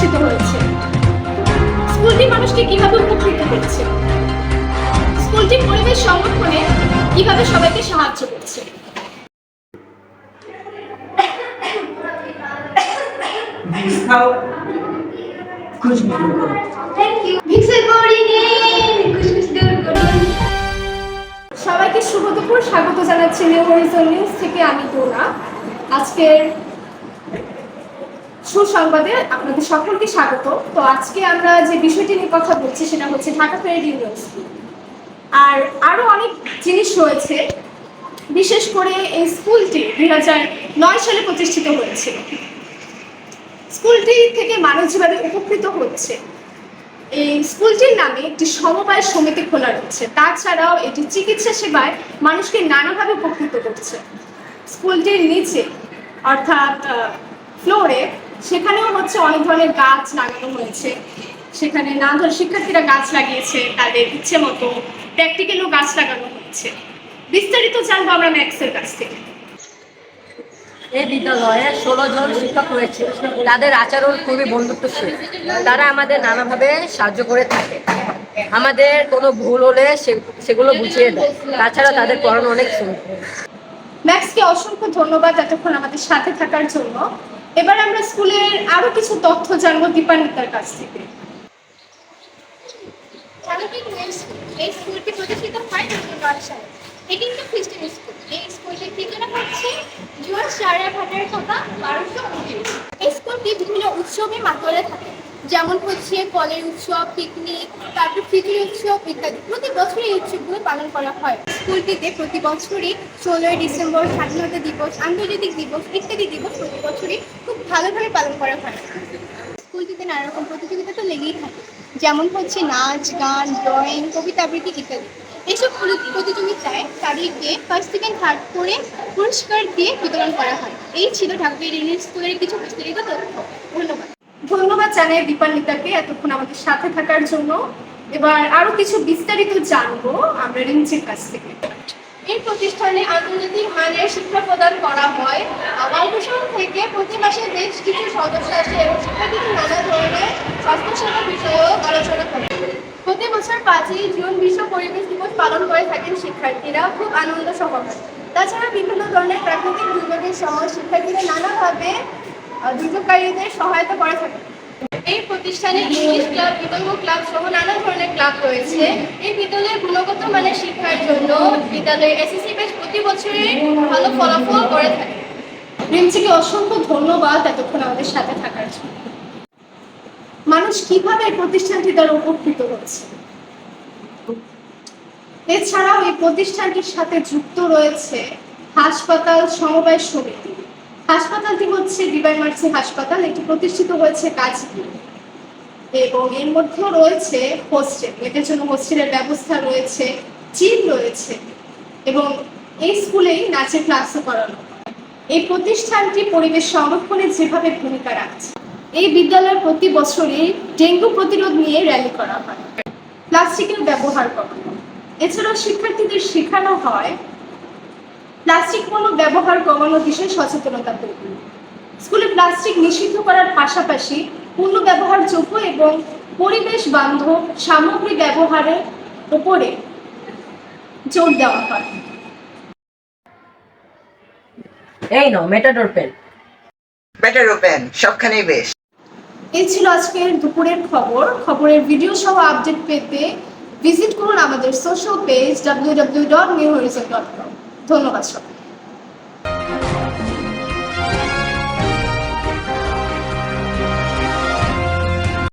প্রতিষ্ঠিত হয়েছে। স্কুলটি মানুষকে কিভাবে উপকৃত করছে, স্কুলটি পরিবেশ সংরক্ষণে কিভাবে সবাইকে সাহায্য করছে। সবাইকে শুভ দুপুর, স্বাগত জানাচ্ছি নিউ হরিজন নিউজ থেকে আমি ডোনা। আজকের সুসংবাদে আপনাদের সকলকে স্বাগত। তো আজকে আমরা যে বিষয়টি নিয়ে কথা বলছি সেটা হচ্ছে ঢাকা ফেরী ইউনিভার্সিটি। আর আরো অনেক জিনিস রয়েছে, বিশেষ করে এই স্কুলটি 2009 সালে প্রতিষ্ঠিত হয়েছিল। স্কুলটি থেকে মানুষ যেভাবে উপকৃত হচ্ছে, এই স্কুলটির নামে একটি সমবায় সমিতি খোলা রয়েছে। তাছাড়াও এটি চিকিৎসা সেবায় মানুষকে নানাভাবে উপকৃত করছে। স্কুলটির নিচে অর্থাৎ ফ্লোরে সেখানেও হচ্ছে অনেক ধরনের গাছ লাগানো হয়েছে। সেখানে নানা ধরনের শিক্ষার্থীরা গাছ লাগিয়েছে, তাদের ইচ্ছে মতো প্র্যাকটিক্যালও গাছ লাগানো হয়েছে। বিস্তারিত জানবো আমরা ম্যাক্সের কাছ থেকে। এই বিদ্যালয়ে 16 জন শিক্ষক রয়েছে। তাদের আচরণ খুবই বন্ধুত্বশীল। তারা আমাদের নানাভাবে সাহায্য করে থাকে। আমাদের কোনো ভুল হলে সেগুলো বুঝিয়ে দেয়। তাছাড়া তাদের পড়ানো অনেক সুন্দর। ম্যাক্সকে অসংখ্য ধন্যবাদ এতক্ষণ আমাদের সাথে থাকার জন্য। এবার আমরা স্কুলের আরো কিছু তথ্য জানবো দীপান্বিতার কাছ থেকে। এই স্কুলটি প্রতিষ্ঠিত হয় 2009 সালে। এটি একটি খ্রিস্টান স্কুল। এই স্কুলটির ঠিকানা হচ্ছে জুয়ার সারা ভাটার কথা 1229। এই স্কুলটি বিভিন্ন উৎসবে মাতলে থাকে, যেমন হচ্ছে ফলের উৎসব, পিকনিক, তারপর খিচুড়ি উৎসব ইত্যাদি। প্রতি বছর এই উৎসবগুলো পালন করা হয়। স্কুলটিতে প্রতি বছরই 16 ডিসেম্বর স্বাধীনতা দিবস, আন্তর্জাতিক দিবস ইত্যাদি দিবস প্রতি বছরই খুব ভালোভাবে পালন করা হয়। স্কুলটিতে নানা রকম প্রতিযোগিতা তো লেগেই থাকে, যেমন হচ্ছে নাচ, গান, ড্রয়িং, কবিতা আবৃত্তি ইত্যাদি। এইসব প্রতিযোগিতায় তাদেরকে ফার্স্ট, সেকেন্ড, থার্ড করে পুরস্কার দিয়ে বিতরণ করা হয়। এই ছিল ঢাকা ইউনিভার্সিটি স্কুলের কিছু বিস্তারিত তথ্য। ধন্যবাদ। ধন্যবাদ জানাই দীপান্বিতাকে এতক্ষণ আমাদের সাথে থাকার জন্য। এবার আরো কিছু বিস্তারিত জানবো আমরা রিঞ্চির কাছ থেকে। এই প্রতিষ্ঠানে আন্তর্জাতিক মানের শিক্ষা প্রদান করা হয়। অল্পসম থেকে প্রতি মাসে বেশ কিছু সদস্য আসে এবং শিক্ষার্থীদের নানা ধরনের স্বাস্থ্যসেবা বিষয়েও আলোচনা করে। প্রতি বছর 5ই জুন বিশ্ব পরিবেশ দিবস পালন করে থাকেন শিক্ষার্থীরা খুব আনন্দ সহকারে। তাছাড়া বিভিন্ন ধরনের প্রাকৃতিক দুর্যোগের সময় শিক্ষার্থীরা নানাভাবে দুর্যোগকারীদের সহায়তা করে থাকে। এই প্রতিষ্ঠানে ইংলিশ ক্লাব, বিতর্ক ক্লাব সহ নানা ধরনের ক্লাব রয়েছে। এই বিদ্যালয়ের গুণগত মানের শিক্ষার জন্য বিদ্যালয়ের এসএসসি ব্যাচ প্রতি বছরই ভালো ফলাফল করে থাকে। রিঞ্চিকে অসংখ্য ধন্যবাদ এতক্ষণ আমাদের সাথে থাকার জন্য। মানুষ কিভাবে এই প্রতিষ্ঠানটি দ্বারা উপকৃত হচ্ছে, এছাড়াও এই প্রতিষ্ঠানটির সাথে যুক্ত রয়েছে হাসপাতাল সমবায় সমিতি। হাসপাতালটি হচ্ছে ডিভাইন মার্সি হাসপাতাল। এটি প্রতিষ্ঠিত হয়েছে গাজীপুর এবং এর মধ্যেও রয়েছে হোস্টেল। এদের জন্য হোস্টেলের ব্যবস্থা রয়েছে, জিম রয়েছে এবং এই স্কুলেই নাচের ক্লাসও করানো হয়। এই প্রতিষ্ঠানটি পরিবেশ সংরক্ষণে যেভাবে ভূমিকা রাখছে, এই বিদ্যালয়ে প্রতি বছরই ডেঙ্গু প্রতিরোধ নিয়ে র্যালি করা হয়, প্লাস্টিকের ব্যবহার কমানো। এছাড়াও শিক্ষার্থীদের শেখানো হয় প্লাস্টিক পণ্য ব্যবহার কমানোর বিষয়ে সচেতনতা তৈরি। স্কুলে প্লাস্টিক নিষিদ্ধ করার পাশাপাশি পূর্ণ ব্যবহারযোগ্য এবং পরিবেশ বান্ধব সামগ্রী ব্যবহারের উপরে জোর দেওয়া হয়। এই নাও মেটাডোর পেন। মেটাডোর পেন সবখানেই বেশ। এই ছিল আজকের দুপুরের খবরের ভিডিও সহ আপডেট পেতে ভিজিট করুন আমাদের সোশ্যাল পেজ www.newhorizon.com। ধন্যবাদ সবাই।